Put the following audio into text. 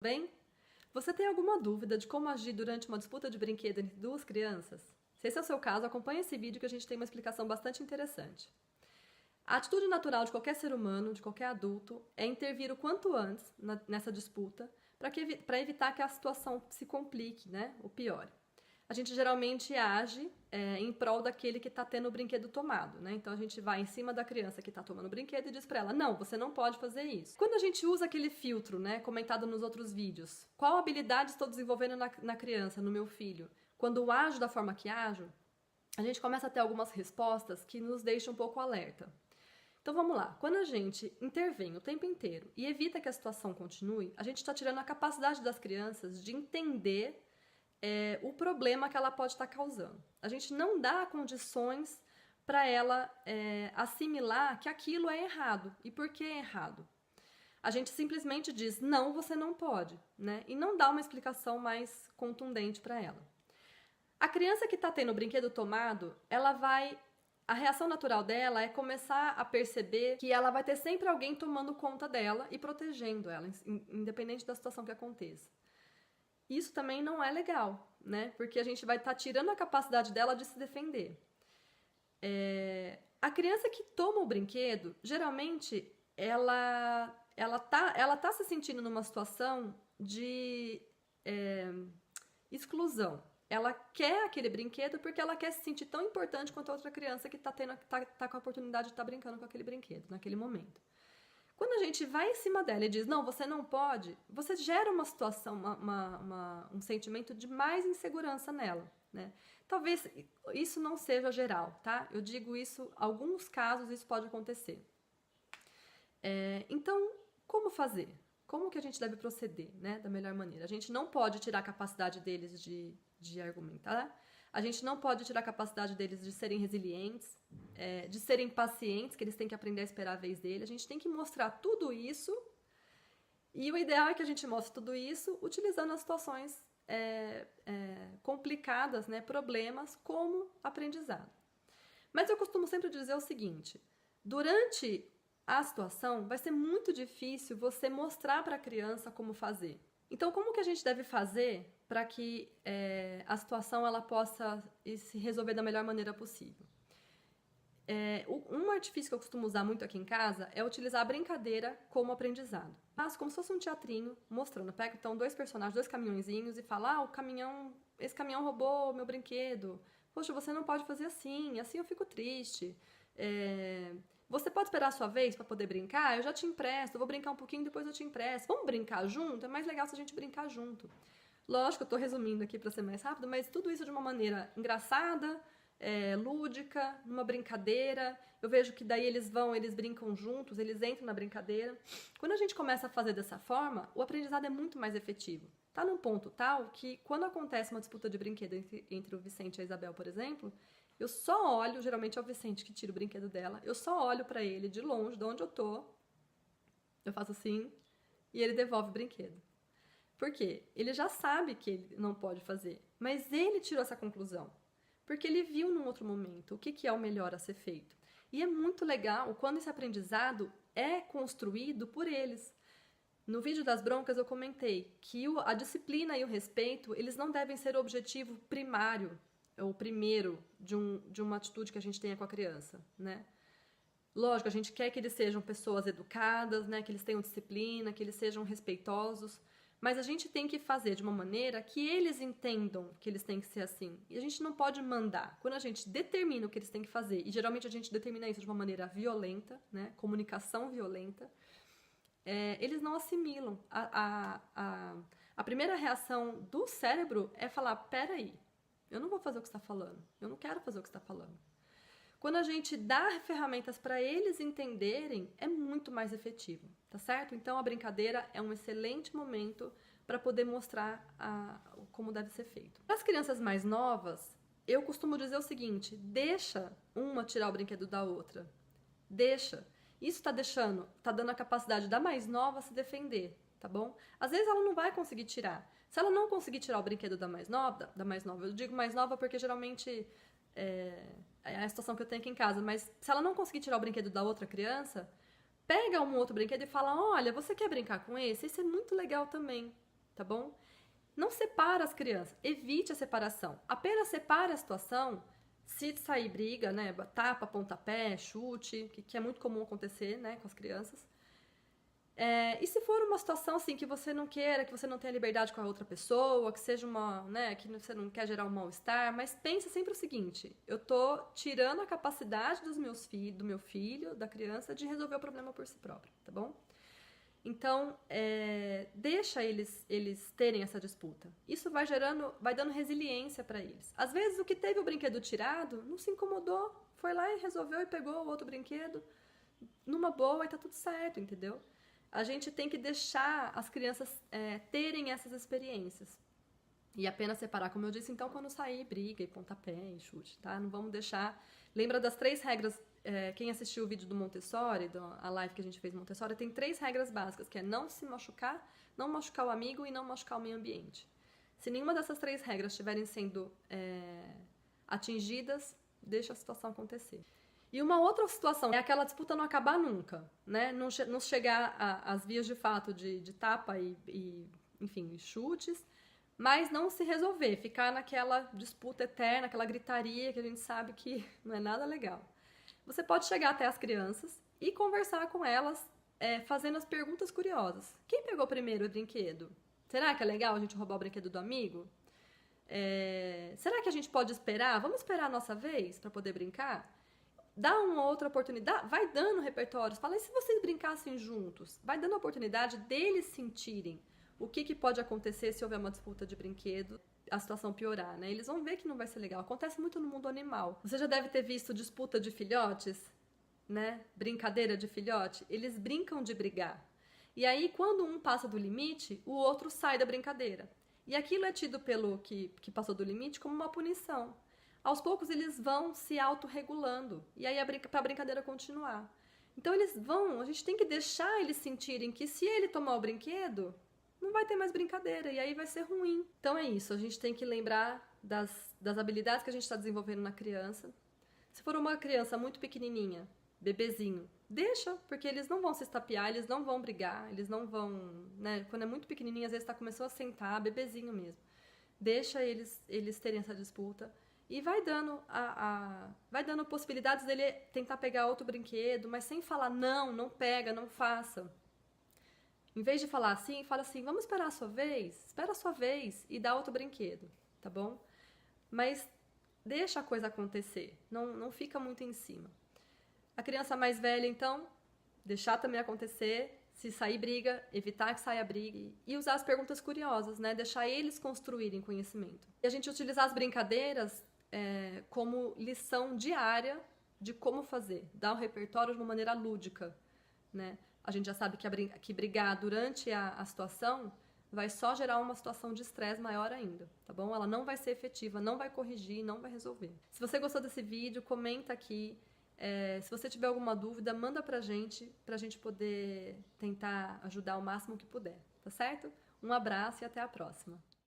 Bem? Você tem alguma dúvida de como agir durante uma disputa de brinquedo entre duas crianças? Se esse é o seu caso, acompanhe esse vídeo que a gente tem uma explicação bastante interessante. A atitude natural de qualquer ser humano, de qualquer adulto, é intervir o quanto antes nessa disputa para evitar que a situação se complique, né, ou piore. A gente geralmente age em prol daquele que está tendo o brinquedo tomado, né? Então a gente vai em cima da criança que está tomando o brinquedo e diz para ela: não, você não pode fazer isso. Quando a gente usa aquele filtro, né, comentado nos outros vídeos, qual habilidade estou desenvolvendo na criança, no meu filho? Quando eu ajo da forma que ajo, a gente começa a ter algumas respostas que nos deixam um pouco alerta. Então vamos lá, quando a gente intervém o tempo inteiro e evita que a situação continue, a gente está tirando a capacidade das crianças de entender o problema que ela pode estar causando. A gente não dá condições para ela assimilar que aquilo é errado. E por que é errado? A gente simplesmente diz, não, você não pode, né? E não dá uma explicação mais contundente para ela. A criança que está tendo o brinquedo tomado, a reação natural dela é começar a perceber que ela vai ter sempre alguém tomando conta dela e protegendo ela, independente da situação que aconteça. Isso também não é legal, né? Porque a gente vai estar tirando a capacidade dela de se defender. A criança que toma o brinquedo, geralmente, ela tá se sentindo numa situação de exclusão. Ela quer aquele brinquedo porque ela quer se sentir tão importante quanto a outra criança que tá com a oportunidade de estar brincando com aquele brinquedo, naquele momento. Quando a gente vai em cima dela e diz, não, você não pode, você gera uma situação, um sentimento de mais insegurança nela, né? Talvez isso não seja geral, tá? Eu digo isso, alguns casos isso pode acontecer. Então, como fazer? Como que a gente deve proceder, né, da melhor maneira? A gente não pode tirar a capacidade deles de argumentar, a gente não pode tirar a capacidade deles de serem resilientes, de serem pacientes, que eles têm que aprender a esperar a vez dele. A gente tem que mostrar tudo isso, e o ideal é que a gente mostre tudo isso utilizando as situações complicadas, né, problemas, como aprendizado. Mas eu costumo sempre dizer o seguinte, durante a situação vai ser muito difícil você mostrar para a criança como fazer. Então, como que a gente deve fazer para que a situação ela possa se resolver da melhor maneira possível? Um artifício que eu costumo usar muito aqui em casa é utilizar a brincadeira como aprendizado. Faço como se fosse um teatrinho, mostrando. Pego então dois personagens, dois caminhõezinhos e falo, esse caminhão roubou meu brinquedo. Poxa, você não pode fazer assim eu fico triste. Você pode esperar a sua vez para poder brincar? Eu já te empresto, eu vou brincar um pouquinho, depois eu te empresto. Vamos brincar junto? É mais legal se a gente brincar junto. Lógico, eu estou resumindo aqui para ser mais rápido, mas tudo isso de uma maneira engraçada, lúdica, numa brincadeira. Eu vejo que daí eles brincam juntos, eles entram na brincadeira. Quando a gente começa a fazer dessa forma, o aprendizado é muito mais efetivo. Tá num ponto tal que, quando acontece uma disputa de brinquedo entre o Vicente e a Isabel, por exemplo, eu só olho, geralmente é o Vicente que tira o brinquedo dela, eu só olho pra ele de longe, de onde eu tô, eu faço assim, e ele devolve o brinquedo. Por quê? Ele já sabe que ele não pode fazer, mas ele tirou essa conclusão, porque ele viu num outro momento o que é o melhor a ser feito. E é muito legal quando esse aprendizado é construído por eles. No vídeo das broncas eu comentei que a disciplina e o respeito, eles não devem ser o objetivo primário, ou primeiro, de uma atitude que a gente tenha com a criança, né? Lógico, a gente quer que eles sejam pessoas educadas, né? Que eles tenham disciplina, que eles sejam respeitosos, mas a gente tem que fazer de uma maneira que eles entendam que eles têm que ser assim. E a gente não pode mandar. Quando a gente determina o que eles têm que fazer, e geralmente a gente determina isso de uma maneira violenta, né? Comunicação violenta, eles não assimilam. A primeira reação do cérebro é falar, peraí, eu não vou fazer o que você está falando, eu não quero fazer o que você está falando. Quando a gente dá ferramentas para eles entenderem, é muito mais efetivo, tá certo? Então a brincadeira é um excelente momento para poder mostrar como deve ser feito. Para as crianças mais novas, eu costumo dizer o seguinte, deixa uma tirar o brinquedo da outra, deixa. Isso tá dando a capacidade da mais nova se defender, tá bom? Às vezes ela não vai conseguir tirar. Se ela não conseguir tirar o brinquedo da mais nova, eu digo mais nova porque geralmente é a situação que eu tenho aqui em casa, mas se ela não conseguir tirar o brinquedo da outra criança, pega um outro brinquedo e fala, olha, você quer brincar com esse? Esse é muito legal também. tá bom? Não separa as crianças, evite a separação. Apenas separe a situação se sair briga, né? Tapa, pontapé, chute, que é muito comum acontecer, né, com as crianças. E se for uma situação assim que você não queira, que você não tenha liberdade com a outra pessoa, que seja uma, né, que você não quer gerar um mal-estar, mas pense sempre o seguinte: eu tô tirando a capacidade do meu filho, da criança, de resolver o problema por si próprio, tá bom? Então, deixa eles terem essa disputa. Isso vai dando resiliência para eles. Às vezes, o que teve o brinquedo tirado não se incomodou, foi lá e resolveu e pegou o outro brinquedo numa boa e tá tudo certo, entendeu? A gente tem que deixar as crianças terem essas experiências. E apenas separar, como eu disse, então, quando sair, briga e pontapé e chute, tá? Não vamos deixar... Lembra das 3 regras... quem assistiu o vídeo do Montessori, a live que a gente fez do Montessori, tem 3 regras básicas, que é não se machucar, não machucar o amigo e não machucar o meio ambiente. Se nenhuma dessas 3 regras estiverem sendo atingidas, deixa a situação acontecer. E uma outra situação é aquela disputa não acabar nunca, né? Não chegar às vias de fato de tapa enfim, chutes, mas não se resolver, ficar naquela disputa eterna, aquela gritaria que a gente sabe que não é nada legal. Você pode chegar até as crianças e conversar com elas, fazendo as perguntas curiosas. Quem pegou primeiro o brinquedo? Será que é legal a gente roubar o brinquedo do amigo? Será que a gente pode esperar? Vamos esperar a nossa vez para poder brincar? Dá uma outra oportunidade, vai dando repertórios. Fala, e se vocês brincassem juntos? Vai dando a oportunidade deles sentirem o que pode acontecer se houver uma disputa de brinquedo, a situação piorar, né? Eles vão ver que não vai ser legal. Acontece muito no mundo animal. Você já deve ter visto disputa de filhotes, né? Brincadeira de filhote. Eles brincam de brigar. E aí, quando um passa do limite, o outro sai da brincadeira. E aquilo é tido pelo que passou do limite como uma punição. Aos poucos, eles vão se autorregulando. E aí, para a brincadeira continuar. Então, a gente tem que deixar eles sentirem que se ele tomar o brinquedo, não vai ter mais brincadeira, e aí vai ser ruim. Então é isso, a gente tem que lembrar das habilidades que a gente está desenvolvendo na criança. Se for uma criança muito pequenininha, bebezinho, deixa, porque eles não vão se estapear, eles não vão brigar, eles não vão, né? Quando é muito pequenininho, às vezes começando a sentar, bebezinho mesmo. Deixa eles terem essa disputa e vai dando possibilidades dele tentar pegar outro brinquedo, mas sem falar não pega, não faça. Em vez de falar assim, fala assim, vamos esperar a sua vez, espera a sua vez e dá outro brinquedo, tá bom? Mas deixa a coisa acontecer, não fica muito em cima. A criança mais velha, então, deixar também acontecer, se sair briga, evitar que saia briga e usar as perguntas curiosas, né? Deixar eles construírem conhecimento. E a gente utilizar as brincadeiras como lição diária de como fazer, dar um repertório de uma maneira lúdica, né? A gente já sabe que brigar durante a situação vai só gerar uma situação de estresse maior ainda, tá bom? Ela não vai ser efetiva, não vai corrigir, não vai resolver. Se você gostou desse vídeo, comenta aqui. Se você tiver alguma dúvida, manda pra gente poder tentar ajudar o máximo que puder, tá certo? Um abraço e até a próxima.